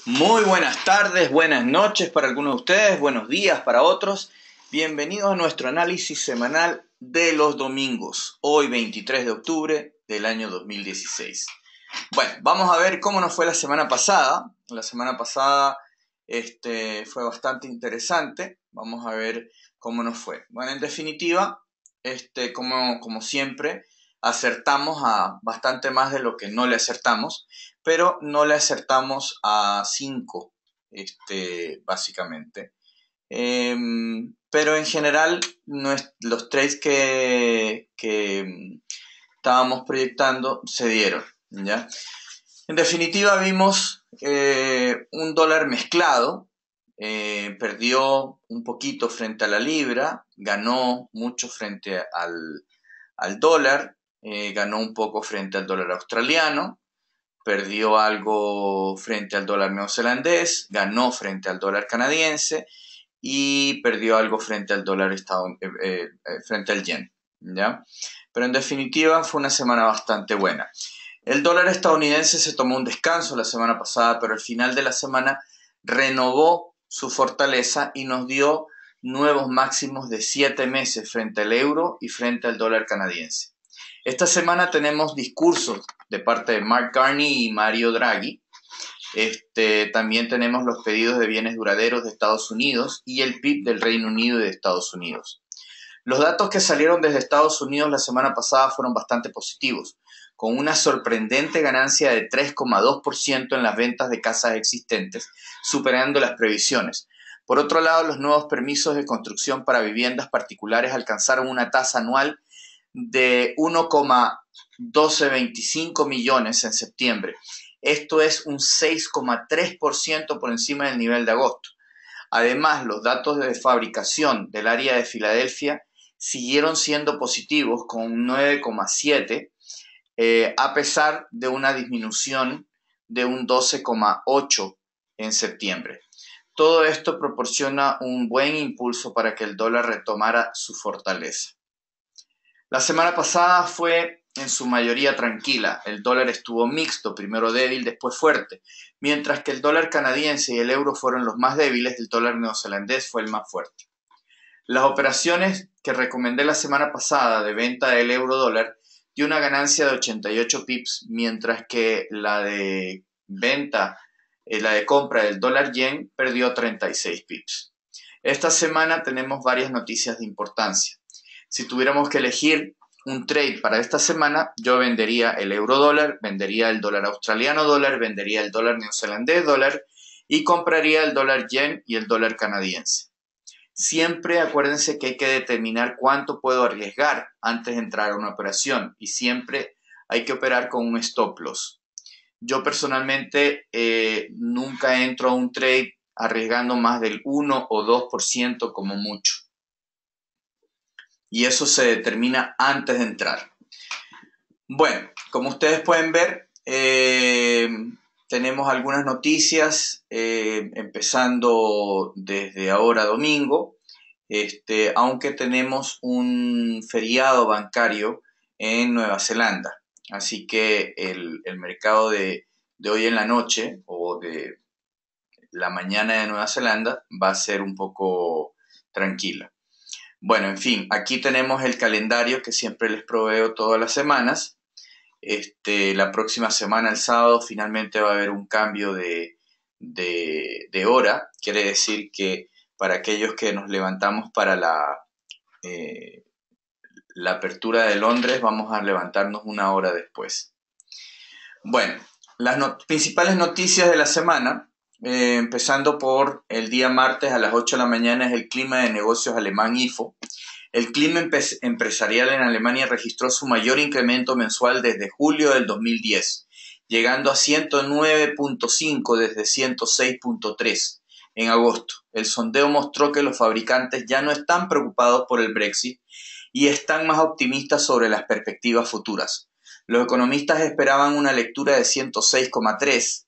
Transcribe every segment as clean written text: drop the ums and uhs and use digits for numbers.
Muy buenas tardes, buenas noches para algunos de ustedes, buenos días para otros. Bienvenidos a nuestro análisis semanal de los domingos, hoy 23 de octubre del año 2016. Bueno, vamos a ver cómo nos fue la semana pasada. La semana pasada fue bastante interesante. Vamos a ver cómo nos fue. Bueno, en definitiva, como siempre, acertamos a bastante más de lo que no le acertamos, pero no le acertamos a 5, básicamente. Pero en general, los trades que estábamos proyectando se dieron, ¿ya? En definitiva, vimos un dólar mezclado, perdió un poquito frente a la libra, ganó mucho frente al dólar, ganó un poco frente al dólar australiano, perdió algo frente al dólar neozelandés, ganó frente al dólar canadiense y perdió algo frente al dólar frente al yen, ¿ya? Pero en definitiva fue una semana bastante buena. El dólar estadounidense se tomó un descanso la semana pasada, pero al final de la semana renovó su fortaleza y nos dio nuevos máximos de 7 meses frente al euro y frente al dólar canadiense. Esta semana tenemos discursos de parte de Mark Carney y Mario Draghi. También tenemos los pedidos de bienes duraderos de Estados Unidos y el PIB del Reino Unido y de Estados Unidos. Los datos que salieron desde Estados Unidos la semana pasada fueron bastante positivos, con una sorprendente ganancia de 3,2% en las ventas de casas existentes, superando las previsiones. Por otro lado, los nuevos permisos de construcción para viviendas particulares alcanzaron una tasa anual de 1,1225 millones en septiembre. Esto es un 6,3% por encima del nivel de agosto. Además, los datos de fabricación del área de Filadelfia siguieron siendo positivos con un 9,7, a pesar de una disminución de un 12,8 en septiembre. Todo esto proporciona un buen impulso para que el dólar retomara su fortaleza. La semana pasada fue en su mayoría tranquila. El dólar estuvo mixto, primero débil, después fuerte. Mientras que el dólar canadiense y el euro fueron los más débiles, el dólar neozelandés fue el más fuerte. Las operaciones que recomendé la semana pasada de venta del euro dólar dio una ganancia de 88 pips, mientras que la de compra del dólar yen perdió 36 pips. Esta semana tenemos varias noticias de importancia. Si tuviéramos que elegir un trade para esta semana, yo vendería el euro dólar, vendería el dólar australiano dólar, vendería el dólar neozelandés dólar y compraría el dólar yen y el dólar canadiense. Siempre acuérdense que hay que determinar cuánto puedo arriesgar antes de entrar a una operación y siempre hay que operar con un stop loss. Yo personalmente nunca entro a un trade arriesgando más del 1 o 2% como mucho. Y eso se determina antes de entrar. Bueno, como ustedes pueden ver, tenemos algunas noticias, empezando desde ahora domingo, aunque tenemos un feriado bancario en Nueva Zelanda. Así que el mercado de hoy en la noche o de la mañana de Nueva Zelanda va a ser un poco tranquila. Bueno, en fin, aquí tenemos el calendario que siempre les proveo todas las semanas. La próxima semana, el sábado, finalmente va a haber un cambio de hora. Quiere decir que para aquellos que nos levantamos para la apertura de Londres, vamos a levantarnos una hora después. Bueno, las principales noticias de la semana, empezando por el día martes a las 8 de la mañana, es el clima de negocios alemán IFO. El clima empresarial en Alemania registró su mayor incremento mensual desde julio del 2010, llegando a 109.5 desde 106.3 en agosto. El sondeo mostró que los fabricantes ya no están preocupados por el Brexit y están más optimistas sobre las perspectivas futuras. Los economistas esperaban una lectura de 106,3.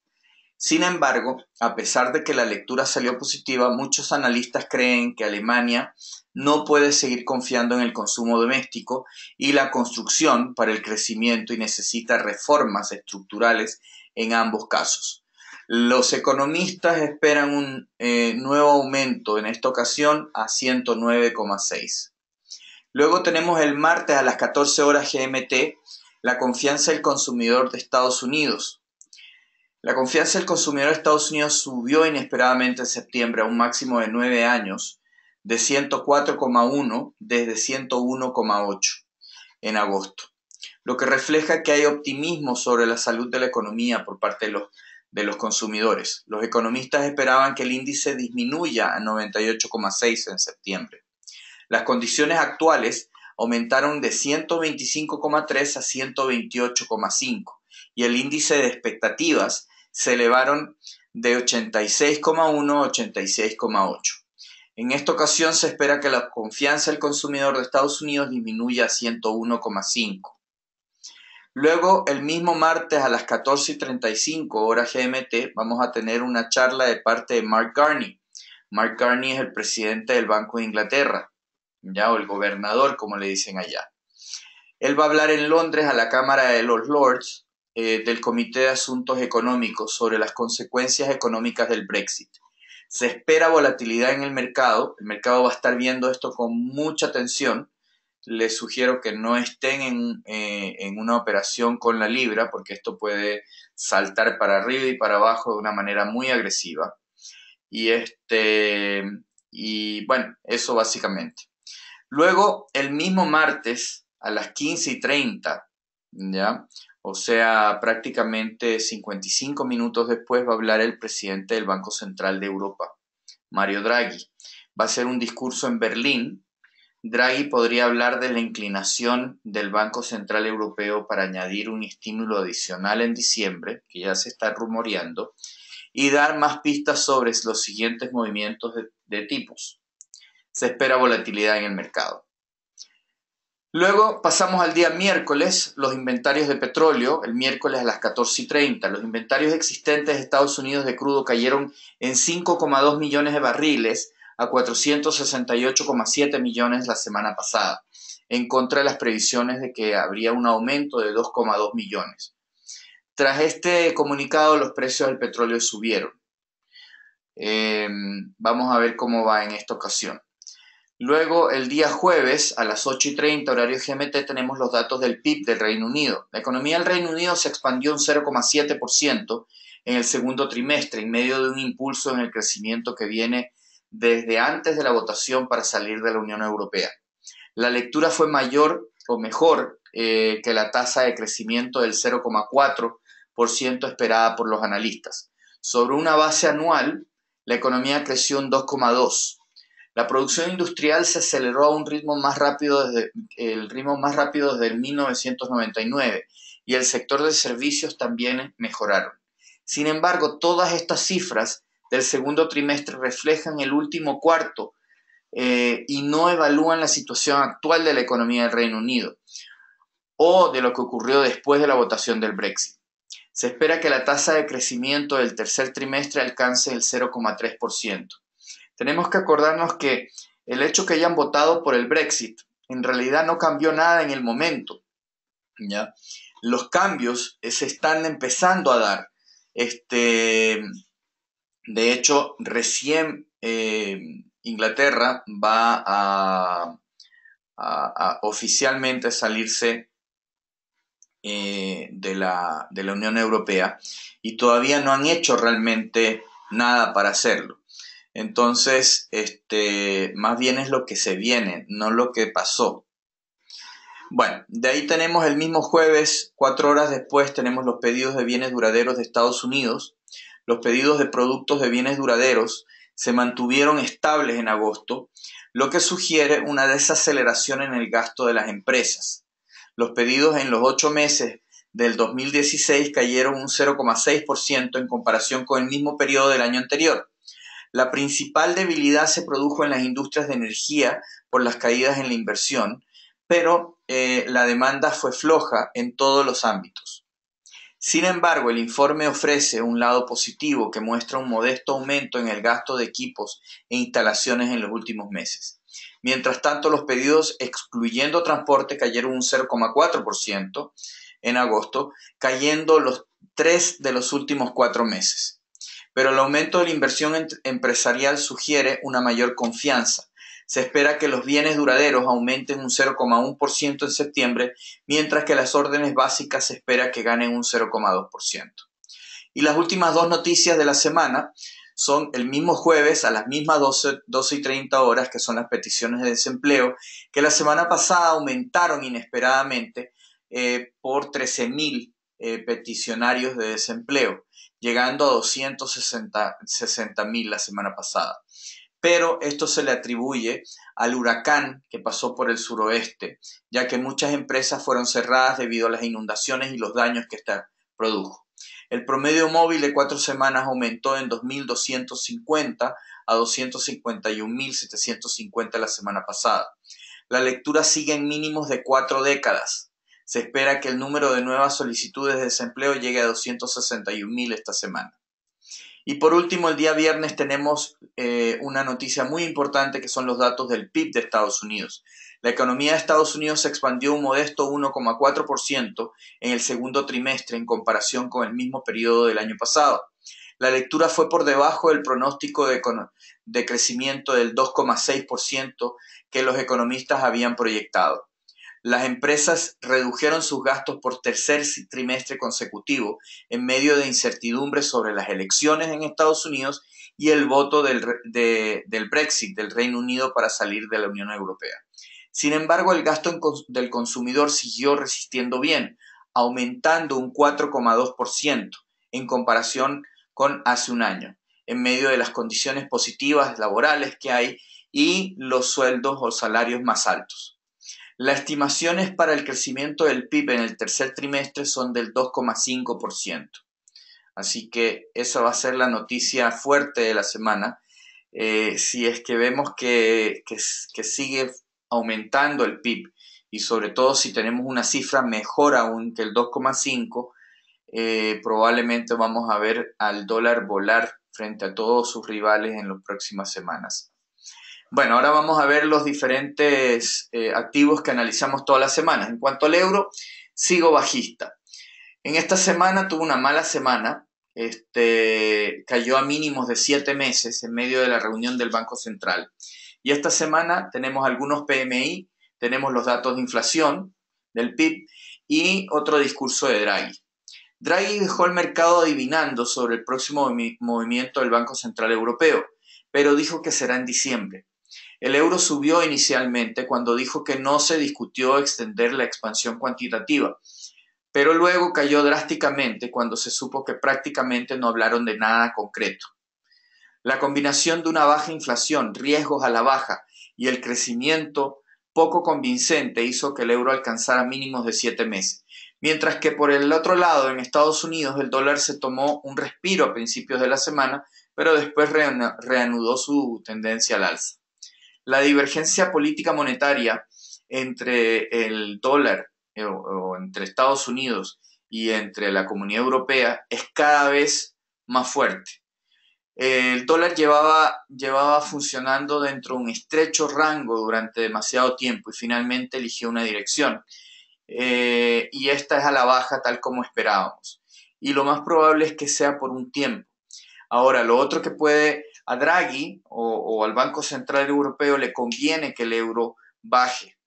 Sin embargo, a pesar de que la lectura salió positiva, muchos analistas creen que Alemania no puede seguir confiando en el consumo doméstico y la construcción para el crecimiento y necesita reformas estructurales en ambos casos. Los economistas esperan un nuevo aumento, en esta ocasión a 109,6. Luego tenemos el martes a las 14 horas GMT, la confianza del consumidor de Estados Unidos. La confianza del consumidor de Estados Unidos subió inesperadamente en septiembre a un máximo de 9 años, de 104,1 desde 101,8 en agosto, lo que refleja que hay optimismo sobre la salud de la economía por parte de los consumidores. Los economistas esperaban que el índice disminuya a 98,6 en septiembre. Las condiciones actuales aumentaron de 125,3 a 128,5 y el índice de expectativas se elevaron de 86,1 a 86,8. En esta ocasión se espera que la confianza del consumidor de Estados Unidos disminuya a 101,5. Luego, el mismo martes a las 14:35 horas GMT, vamos a tener una charla de parte de Mark Carney. Mark Carney es el presidente del Banco de Inglaterra, ¿ya? O el gobernador, como le dicen allá. Él va a hablar en Londres a la Cámara de los Lords del Comité de Asuntos Económicos sobre las consecuencias económicas del Brexit. Se espera volatilidad en el mercado va a estar viendo esto con mucha atención. Les sugiero que no estén en una operación con la libra, porque esto puede saltar para arriba y para abajo de una manera muy agresiva. Y bueno, eso básicamente. Luego, el mismo martes, a las 15:30, ¿ya? O sea, prácticamente 55 minutos después va a hablar el presidente del Banco Central de Europa, Mario Draghi. Va a hacer un discurso en Berlín. Draghi podría hablar de la inclinación del Banco Central Europeo para añadir un estímulo adicional en diciembre, que ya se está rumoreando, y dar más pistas sobre los siguientes movimientos de tipos. Se espera volatilidad en el mercado. Luego pasamos al día miércoles, los inventarios de petróleo, el miércoles a las 14:30. Los inventarios existentes de Estados Unidos de crudo cayeron en 5,2 millones de barriles a 468,7 millones la semana pasada, en contra de las previsiones de que habría un aumento de 2,2 millones. Tras este comunicado, los precios del petróleo subieron. Vamos a ver cómo va en esta ocasión. Luego, el día jueves, a las 8:30, horario GMT, tenemos los datos del PIB del Reino Unido. La economía del Reino Unido se expandió un 0,7% en el segundo trimestre, en medio de un impulso en el crecimiento que viene desde antes de la votación para salir de la Unión Europea. La lectura fue mayor o mejor que la tasa de crecimiento del 0,4% esperada por los analistas. Sobre una base anual, la economía creció un 2,2%. La producción industrial se aceleró a un ritmo más rápido desde el 1999 y el sector de servicios también mejoraron. Sin embargo, todas estas cifras del segundo trimestre reflejan el último cuarto y no evalúan la situación actual de la economía del Reino Unido o de lo que ocurrió después de la votación del Brexit. Se espera que la tasa de crecimiento del tercer trimestre alcance el 0,3%. Tenemos que acordarnos que el hecho que hayan votado por el Brexit en realidad no cambió nada en el momento, ¿ya? Los cambios se están empezando a dar. De hecho, recién Inglaterra va a oficialmente salirse de la Unión Europea y todavía no han hecho realmente nada para hacerlo. Entonces, más bien es lo que se viene, no lo que pasó. Bueno, de ahí tenemos el mismo jueves, 4 horas después, tenemos los pedidos de bienes duraderos de Estados Unidos. Los pedidos de productos de bienes duraderos se mantuvieron estables en agosto, lo que sugiere una desaceleración en el gasto de las empresas. Los pedidos en los 8 meses del 2016 cayeron un 0,6% en comparación con el mismo periodo del año anterior. La principal debilidad se produjo en las industrias de energía por las caídas en la inversión, pero la demanda fue floja en todos los ámbitos. Sin embargo, el informe ofrece un lado positivo que muestra un modesto aumento en el gasto de equipos e instalaciones en los últimos meses. Mientras tanto, los pedidos excluyendo transporte cayeron un 0,4% en agosto, cayendo los 3 de los últimos 4 meses. pero el aumento de la inversión empresarial sugiere una mayor confianza. Se espera que los bienes duraderos aumenten un 0,1% en septiembre, mientras que las órdenes básicas se espera que ganen un 0,2%. Y las últimas dos noticias de la semana son el mismo jueves a las mismas 12:30 horas, que son las peticiones de desempleo, que la semana pasada aumentaron inesperadamente por 13.000 peticionarios de desempleo, llegando a 260.000 la semana pasada. Pero esto se le atribuye al huracán que pasó por el suroeste, ya que muchas empresas fueron cerradas debido a las inundaciones y los daños que esta produjo. El promedio móvil de 4 semanas aumentó en 2.250 a 251.750 la semana pasada. La lectura sigue en mínimos de 4 décadas. Se espera que el número de nuevas solicitudes de desempleo llegue a 261.000 esta semana. Y por último, el día viernes tenemos una noticia muy importante, que son los datos del PIB de Estados Unidos. La economía de Estados Unidos se expandió un modesto 1,4% en el segundo trimestre en comparación con el mismo periodo del año pasado. La lectura fue por debajo del pronóstico de crecimiento del 2,6% que los economistas habían proyectado. Las empresas redujeron sus gastos por tercer trimestre consecutivo en medio de incertidumbre sobre las elecciones en Estados Unidos y el voto del Brexit del Reino Unido para salir de la Unión Europea. Sin embargo, el gasto del consumidor siguió resistiendo bien, aumentando un 4,2% en comparación con hace un año, en medio de las condiciones positivas laborales que hay y los sueldos o salarios más altos. Las estimaciones para el crecimiento del PIB en el tercer trimestre son del 2,5%. Así que esa va a ser la noticia fuerte de la semana. Si es que vemos que sigue aumentando el PIB, y sobre todo si tenemos una cifra mejor aún que el 2,5, probablemente vamos a ver al dólar volar frente a todos sus rivales en las próximas semanas. Bueno, ahora vamos a ver los diferentes activos que analizamos todas las semanas. En cuanto al euro, sigo bajista. En esta semana tuvo una mala semana, cayó a mínimos de 7 meses en medio de la reunión del Banco Central. Y esta semana tenemos algunos PMI, tenemos los datos de inflación del PIB y otro discurso de Draghi. Draghi dejó el mercado adivinando sobre el próximo movimiento del Banco Central Europeo, pero dijo que será en diciembre. El euro subió inicialmente cuando dijo que no se discutió extender la expansión cuantitativa, pero luego cayó drásticamente cuando se supo que prácticamente no hablaron de nada concreto. La combinación de una baja inflación, riesgos a la baja y el crecimiento poco convincente hizo que el euro alcanzara mínimos de 7 meses. Mientras que por el otro lado, en Estados Unidos, el dólar se tomó un respiro a principios de la semana, pero después reanudó su tendencia al alza. La divergencia política monetaria entre el dólar o entre Estados Unidos y entre la Comunidad Europea es cada vez más fuerte. El dólar llevaba funcionando dentro de un estrecho rango durante demasiado tiempo y finalmente eligió una dirección. Y esta es a la baja tal como esperábamos. Y lo más probable es que sea por un tiempo. Ahora, lo otro que puede a Draghi o al Banco Central Europeo le conviene que el euro baje,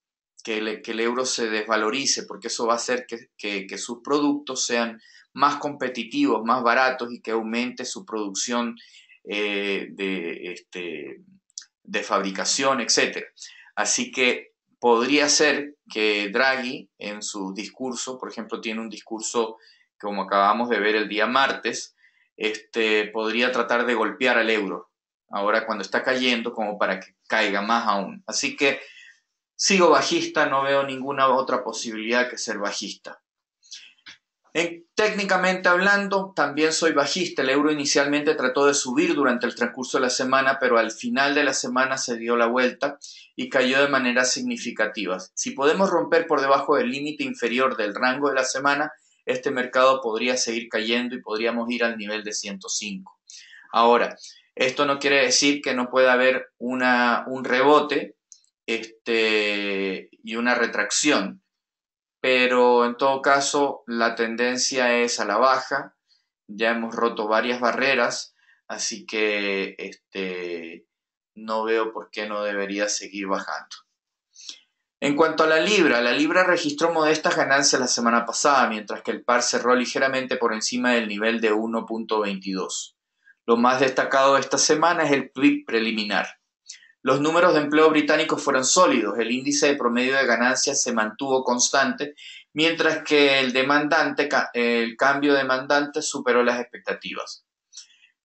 que el euro se desvalorice, porque eso va a hacer que sus productos sean más competitivos, más baratos y que aumente su producción de fabricación, etc. Así que podría ser que Draghi en su discurso, por ejemplo, tiene un discurso como acabamos de ver el día martes, podría tratar de golpear al euro ahora cuando está cayendo como para que caiga más aún. Así que sigo bajista, no veo ninguna otra posibilidad que ser bajista. Técnicamente hablando, también soy bajista. El euro inicialmente trató de subir durante el transcurso de la semana, pero al final de la semana se dio la vuelta y cayó de manera significativa. Si podemos romper por debajo del límite inferior del rango de la semana, este mercado podría seguir cayendo y podríamos ir al nivel de 105. Ahora, esto no quiere decir que no pueda haber un rebote y una retracción, pero en todo caso la tendencia es a la baja. Ya hemos roto varias barreras, así que no veo por qué no debería seguir bajando. En cuanto a la libra registró modestas ganancias la semana pasada, mientras que el par cerró ligeramente por encima del nivel de 1.22. Lo más destacado de esta semana es el PIB preliminar. Los números de empleo británicos fueron sólidos, el índice de promedio de ganancias se mantuvo constante, mientras que el cambio demandante superó las expectativas.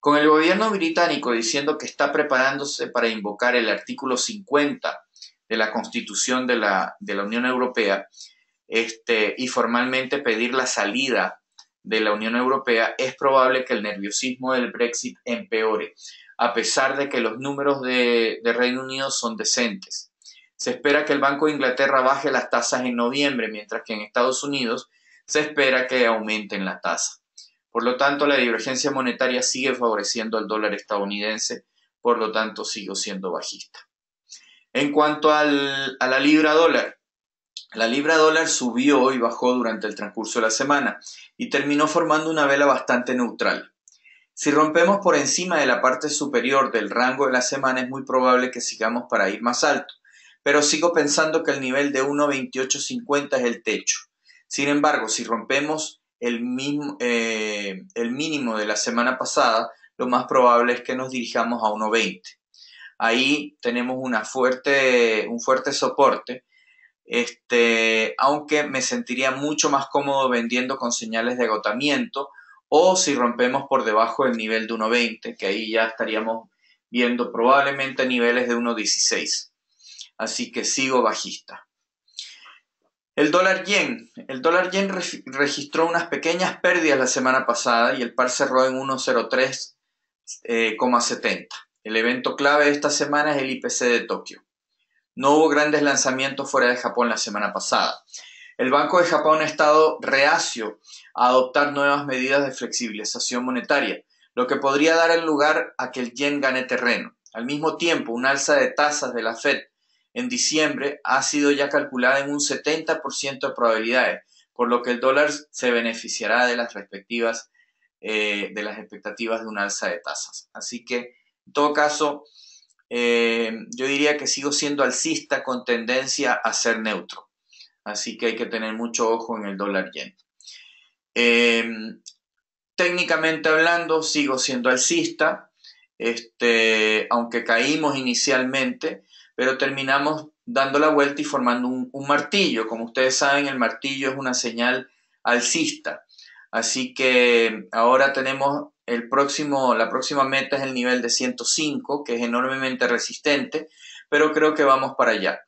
Con el gobierno británico diciendo que está preparándose para invocar el artículo 50 de la Constitución de la Unión Europea y formalmente pedir la salida de la Unión Europea, es probable que el nerviosismo del Brexit empeore, a pesar de que los números de Reino Unido son decentes. Se espera que el Banco de Inglaterra baje las tasas en noviembre, mientras que en Estados Unidos se espera que aumenten la tasa. Por lo tanto, la divergencia monetaria sigue favoreciendo al dólar estadounidense, por lo tanto, sigo siendo bajista. En cuanto a la libra dólar subió y bajó durante el transcurso de la semana y terminó formando una vela bastante neutral. Si rompemos por encima de la parte superior del rango de la semana, es muy probable que sigamos para ir más alto, pero sigo pensando que el nivel de 1.2850 es el techo. Sin embargo, si rompemos el mínimo de la semana pasada, lo más probable es que nos dirijamos a 1.20. Ahí tenemos un fuerte soporte, aunque me sentiría mucho más cómodo vendiendo con señales de agotamiento, o si rompemos por debajo del nivel de 1.20, que ahí ya estaríamos viendo probablemente niveles de 1.16. Así que sigo bajista. El dólar yen registró unas pequeñas pérdidas la semana pasada y el par cerró en 1.03,70. El evento clave de esta semana es el IPC de Tokio. No hubo grandes lanzamientos fuera de Japón la semana pasada. El Banco de Japón ha estado reacio a adoptar nuevas medidas de flexibilización monetaria, lo que podría dar el lugar a que el yen gane terreno. Al mismo tiempo, un alza de tasas de la Fed en diciembre ha sido ya calculada en un 70% de probabilidades, por lo que el dólar se beneficiará de las expectativas de un alza de tasas. Así que, en todo caso, yo diría que sigo siendo alcista con tendencia a ser neutro. Así que hay que tener mucho ojo en el dólar yen. Técnicamente hablando, sigo siendo alcista, aunque caímos inicialmente, pero terminamos dando la vuelta y formando un martillo. Como ustedes saben, el martillo es una señal alcista. Así que ahora tenemos la próxima meta es el nivel de 105, que es enormemente resistente, pero creo que vamos para allá.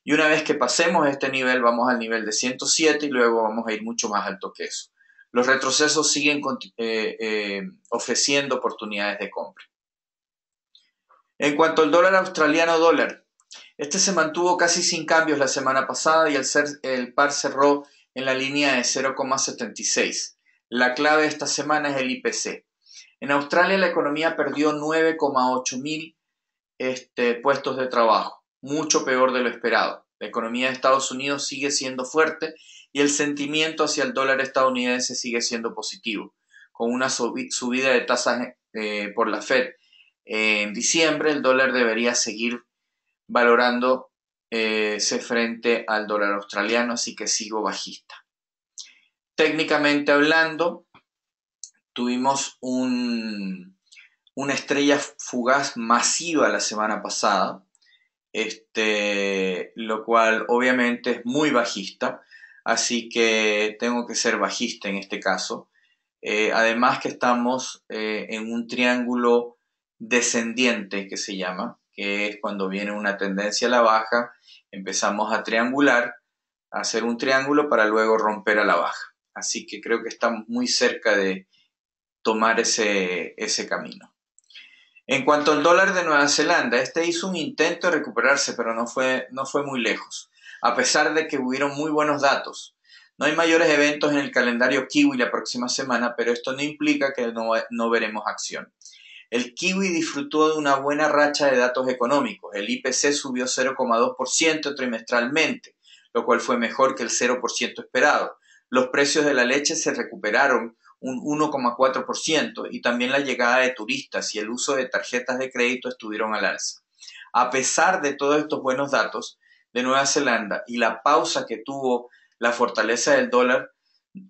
Y una vez que pasemos este nivel, vamos al nivel de 107 y luego vamos a ir mucho más alto que eso. Los retrocesos siguen ofreciendo oportunidades de compra. En cuanto al dólar australiano dólar, este se mantuvo casi sin cambios la semana pasada y el par cerró en la línea de 0,76. La clave de esta semana es el IPC. En Australia la economía perdió 9,8 mil puestos de trabajo, mucho peor de lo esperado. La economía de Estados Unidos sigue siendo fuerte y el sentimiento hacia el dólar estadounidense sigue siendo positivo. Con una subida de tasas por la Fed en diciembre, el dólar debería seguir valorándose frente al dólar australiano, así que sigo bajista. Técnicamente hablando, tuvimos una estrella fugaz masiva la semana pasada, lo cual obviamente es muy bajista, así que tengo que ser bajista en este caso. Además que estamos en un triángulo descendiente que se llama, que es cuando viene una tendencia a la baja, empezamos a triangular, a hacer un triángulo para luego romper a la baja. Así que creo que estamos muy cerca de tomar ese camino. En cuanto al dólar de Nueva Zelanda, hizo un intento de recuperarse, pero no fue muy lejos, a pesar de que hubieron muy buenos datos. No hay mayores eventos en el calendario kiwi la próxima semana, pero esto no implica que no veremos acción. El kiwi disfrutó de una buena racha de datos económicos. El IPC subió 0,2% trimestralmente, lo cual fue mejor que el 0% esperado. Los precios de la leche se recuperaron un 1,4% y también la llegada de turistas y el uso de tarjetas de crédito estuvieron al alza. A pesar de todos estos buenos datos de Nueva Zelanda y la pausa que tuvo la fortaleza del dólar,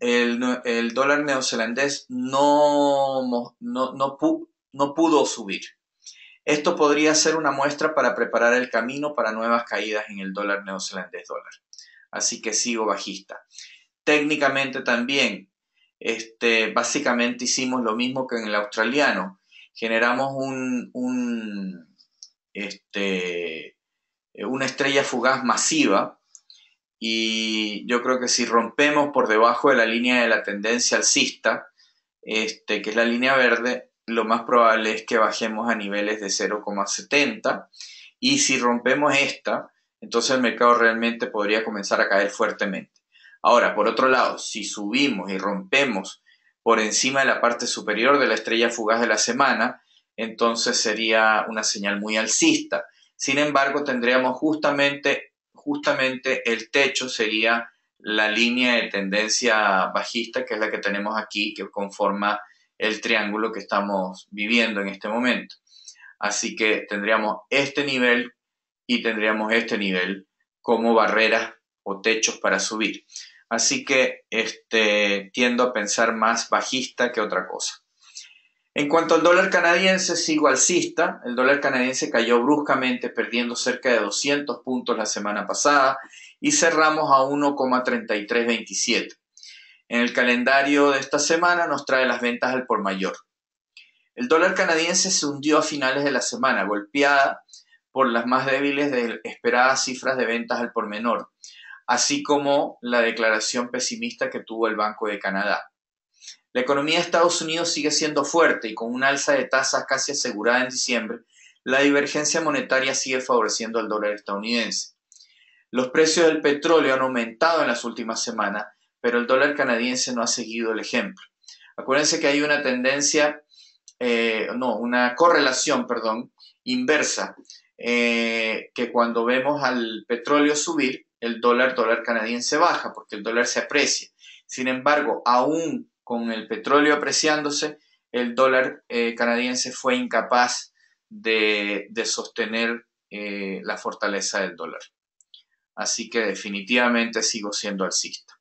el dólar neozelandés no pudo subir. Esto podría ser una muestra para preparar el camino para nuevas caídas en el dólar neozelandés dólar. Así que sigo bajista. Técnicamente también, básicamente hicimos lo mismo que en el australiano. Generamos una estrella fugaz masiva y yo creo que si rompemos por debajo de la línea de la tendencia alcista, que es la línea verde, lo más probable es que bajemos a niveles de 0,70 y si rompemos esta, entonces el mercado realmente podría comenzar a caer fuertemente. Ahora, por otro lado, si subimos y rompemos por encima de la parte superior de la estrella fugaz de la semana, entonces sería una señal muy alcista. Sin embargo, tendríamos justamente el techo sería la línea de tendencia bajista, que es la que tenemos aquí, que conforma el triángulo que estamos viviendo en este momento. Así que tendríamos este nivel y tendríamos este nivel como barreras o techos para subir. Así que tiendo a pensar más bajista que otra cosa. En cuanto al dólar canadiense, sigo alcista. El dólar canadiense cayó bruscamente, perdiendo cerca de 200 puntos la semana pasada y cerramos a 1,3327. En el calendario de esta semana nos trae las ventas al por mayor. El dólar canadiense se hundió a finales de la semana, golpeada por las más débiles de esperadas cifras de ventas al por menor, así como la declaración pesimista que tuvo el Banco de Canadá. La economía de Estados Unidos sigue siendo fuerte y con una alza de tasas casi asegurada en diciembre, la divergencia monetaria sigue favoreciendo al dólar estadounidense. Los precios del petróleo han aumentado en las últimas semanas, pero el dólar canadiense no ha seguido el ejemplo. Acuérdense que hay una tendencia, una correlación, inversa, que cuando vemos al petróleo subir, el dólar canadiense baja porque el dólar se aprecia. Sin embargo, aún con el petróleo apreciándose, el dólar canadiense fue incapaz de sostener la fortaleza del dólar. Así que definitivamente sigo siendo alcista.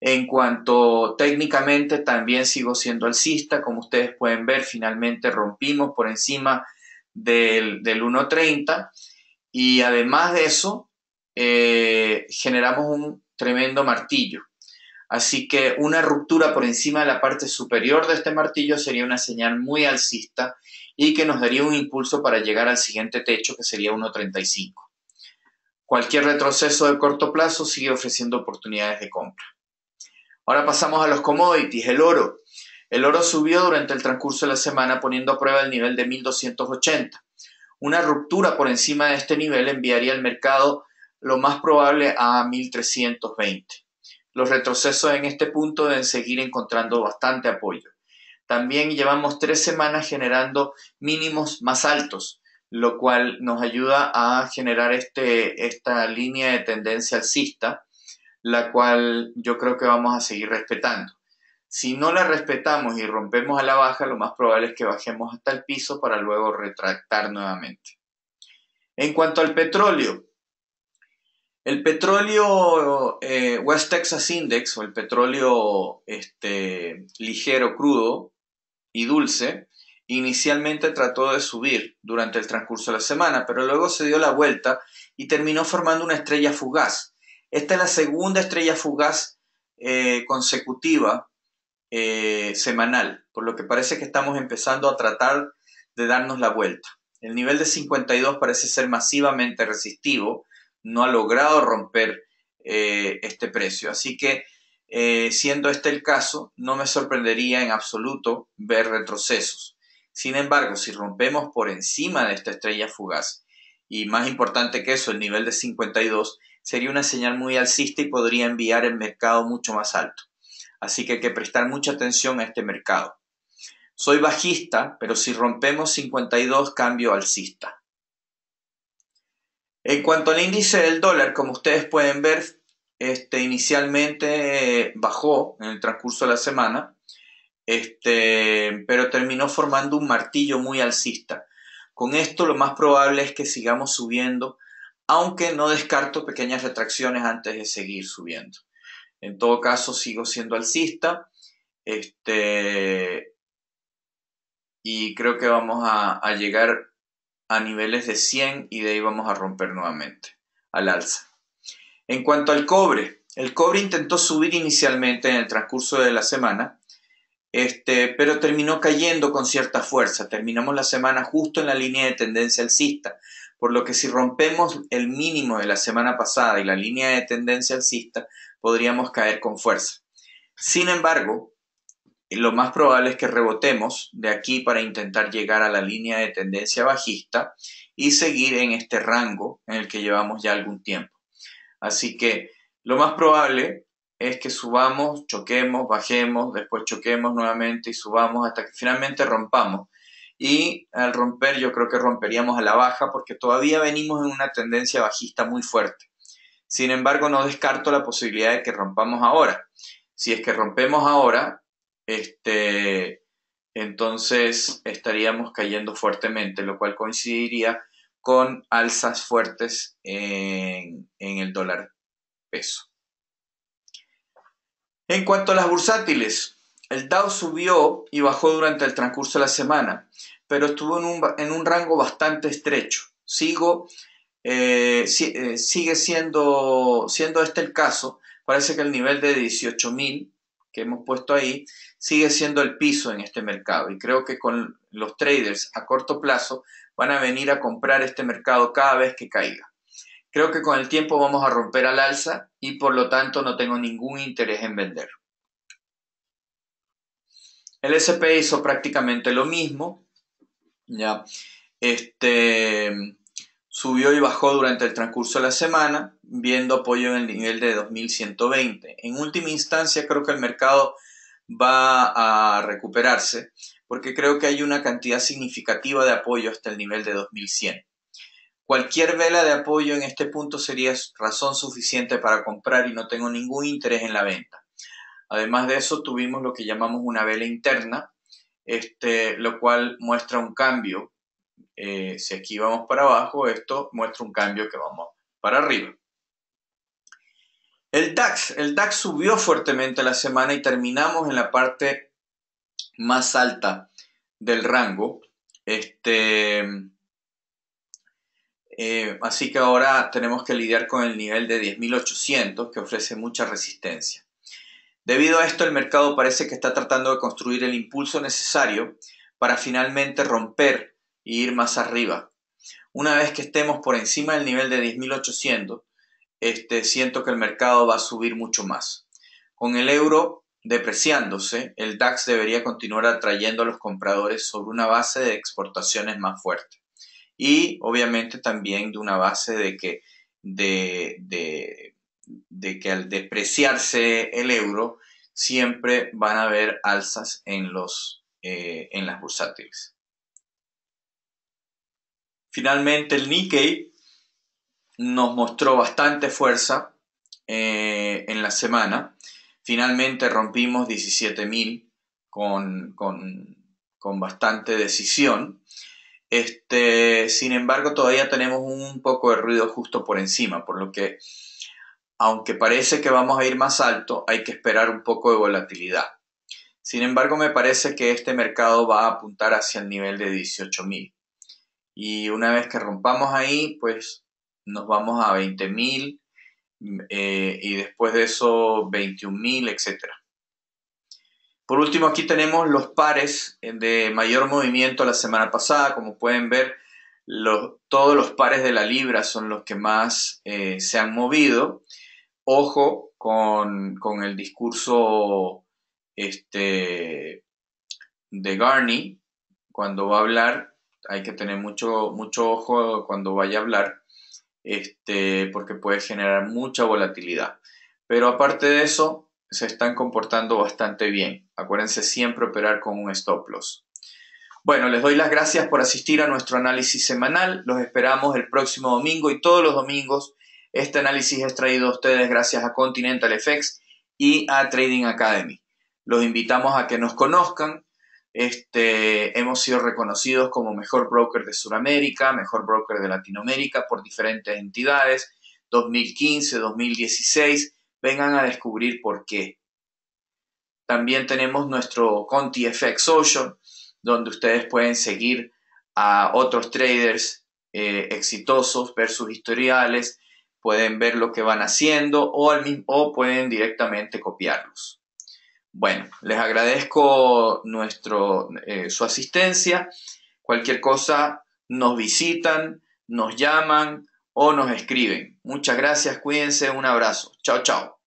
En cuanto técnicamente también sigo siendo alcista. Como ustedes pueden ver, finalmente rompimos por encima del 1.30 y además de eso generamos un tremendo martillo. Así que una ruptura por encima de la parte superior de este martillo sería una señal muy alcista y que nos daría un impulso para llegar al siguiente techo, que sería 1.35. Cualquier retroceso de corto plazo sigue ofreciendo oportunidades de compra. Ahora pasamos a los commodities. El oro. El oro subió durante el transcurso de la semana poniendo a prueba el nivel de 1280. Una ruptura por encima de este nivel enviaría al mercado lo más probable a 1320. Los retrocesos en este punto deben seguir encontrando bastante apoyo. También llevamos 3 semanas generando mínimos más altos, lo cual nos ayuda a generar esta línea de tendencia alcista, la cual yo creo que vamos a seguir respetando. Si no la respetamos y rompemos a la baja, lo más probable es que bajemos hasta el piso para luego retractar nuevamente. En cuanto al petróleo, el petróleo West Texas Index, o el petróleo ligero, crudo y dulce, inicialmente trató de subir durante el transcurso de la semana, pero luego se dio la vuelta y terminó formando una estrella fugaz. Esta es la segunda estrella fugaz consecutiva semanal, por lo que parece que estamos empezando a tratar de darnos la vuelta. El nivel de 52 parece ser masivamente resistivo, no ha logrado romper este precio, así que siendo este el caso, no me sorprendería en absoluto ver retrocesos. Sin embargo, si rompemos por encima de esta estrella fugaz, y más importante que eso, el nivel de 52, sería una señal muy alcista y podría enviar el mercado mucho más alto. Así que hay que prestar mucha atención a este mercado. Soy bajista, pero si rompemos 52, cambio alcista. En cuanto al índice del dólar, como ustedes pueden ver, inicialmente bajó en el transcurso de la semana pero terminó formando un martillo muy alcista. Con esto lo más probable es que sigamos subiendo, aunque no descarto pequeñas retracciones antes de seguir subiendo. En todo caso, sigo siendo alcista, y creo que vamos a llegar a niveles de 100 y de ahí vamos a romper nuevamente al alza. En cuanto al cobre, el cobre intentó subir inicialmente en el transcurso de la semana, pero terminó cayendo con cierta fuerza. Terminamos la semana justo en la línea de tendencia alcista, por lo que si rompemos el mínimo de la semana pasada y la línea de tendencia alcista, podríamos caer con fuerza. Sin embargo, lo más probable es que rebotemos de aquí para intentar llegar a la línea de tendencia bajista y seguir en este rango en el que llevamos ya algún tiempo. Así que lo más probable es que subamos, choquemos, bajemos, después choquemos nuevamente y subamos hasta que finalmente rompamos. Y al romper yo creo que romperíamos a la baja porque todavía venimos en una tendencia bajista muy fuerte. Sin embargo, no descarto la posibilidad de que rompamos ahora. Si es que rompemos ahora, entonces estaríamos cayendo fuertemente, lo cual coincidiría con alzas fuertes en el dólar peso. En cuanto a las bursátiles, el Dow subió y bajó durante el transcurso de la semana, pero estuvo en un rango bastante estrecho. Sigue siendo este el caso. Parece que el nivel de 18.000 que hemos puesto ahí sigue siendo el piso en este mercado, y creo que con los traders a corto plazo van a venir a comprar este mercado cada vez que caiga. Creo que con el tiempo vamos a romper al alza y por lo tanto no tengo ningún interés en vender. El S&P hizo prácticamente lo mismo, ya. Subió y bajó durante el transcurso de la semana, viendo apoyo en el nivel de 2.120. En última instancia, creo que el mercado va a recuperarse, porque creo que hay una cantidad significativa de apoyo hasta el nivel de 2.100. Cualquier vela de apoyo en este punto sería razón suficiente para comprar y no tengo ningún interés en la venta. Además de eso, tuvimos lo que llamamos una vela interna, lo cual muestra un cambio. Si aquí vamos para abajo, esto muestra un cambio que vamos para arriba. El DAX subió fuertemente la semana y terminamos en la parte más alta del rango. Así que ahora tenemos que lidiar con el nivel de 10.800 que ofrece mucha resistencia. Debido a esto, el mercado parece que está tratando de construir el impulso necesario para finalmente romper e ir más arriba. Una vez que estemos por encima del nivel de 10.800, siento que el mercado va a subir mucho más. Con el euro depreciándose, el DAX debería continuar atrayendo a los compradores sobre una base de exportaciones más fuerte. Y obviamente también de una base de que al depreciarse el euro, siempre van a haber alzas en las bursátiles. Finalmente, el Nikkei nos mostró bastante fuerza en la semana. Finalmente rompimos 17.000 con bastante decisión. Sin embargo, todavía tenemos un poco de ruido justo por encima, por lo que, aunque parece que vamos a ir más alto, hay que esperar un poco de volatilidad. Sin embargo, me parece que este mercado va a apuntar hacia el nivel de 18.000. Y una vez que rompamos ahí, pues nos vamos a 20.000 y después de eso 21.000, etc. Por último, aquí tenemos los pares de mayor movimiento la semana pasada. Como pueden ver, todos los pares de la libra son los que más se han movido. Ojo con el discurso de Garney cuando va a hablar. Hay que tener mucho ojo cuando vaya a hablar, porque puede generar mucha volatilidad. Pero aparte de eso, se están comportando bastante bien. Acuérdense siempre operar con un stop loss. Bueno, les doy las gracias por asistir a nuestro análisis semanal. Los esperamos el próximo domingo y todos los domingos. Este análisis es traído a ustedes gracias a Continental FX y a Trading Academy. Los invitamos a que nos conozcan. Hemos sido reconocidos como mejor broker de Sudamérica, mejor broker de Latinoamérica por diferentes entidades, 2015, 2016. Vengan a descubrir por qué. También tenemos nuestro Conti FX Social, donde ustedes pueden seguir a otros traders exitosos, ver sus historiales, pueden ver lo que van haciendo o pueden directamente copiarlos. Bueno, les agradezco su asistencia. Cualquier cosa nos visitan, nos llaman o nos escriben. Muchas gracias, cuídense, un abrazo. Chao, chao.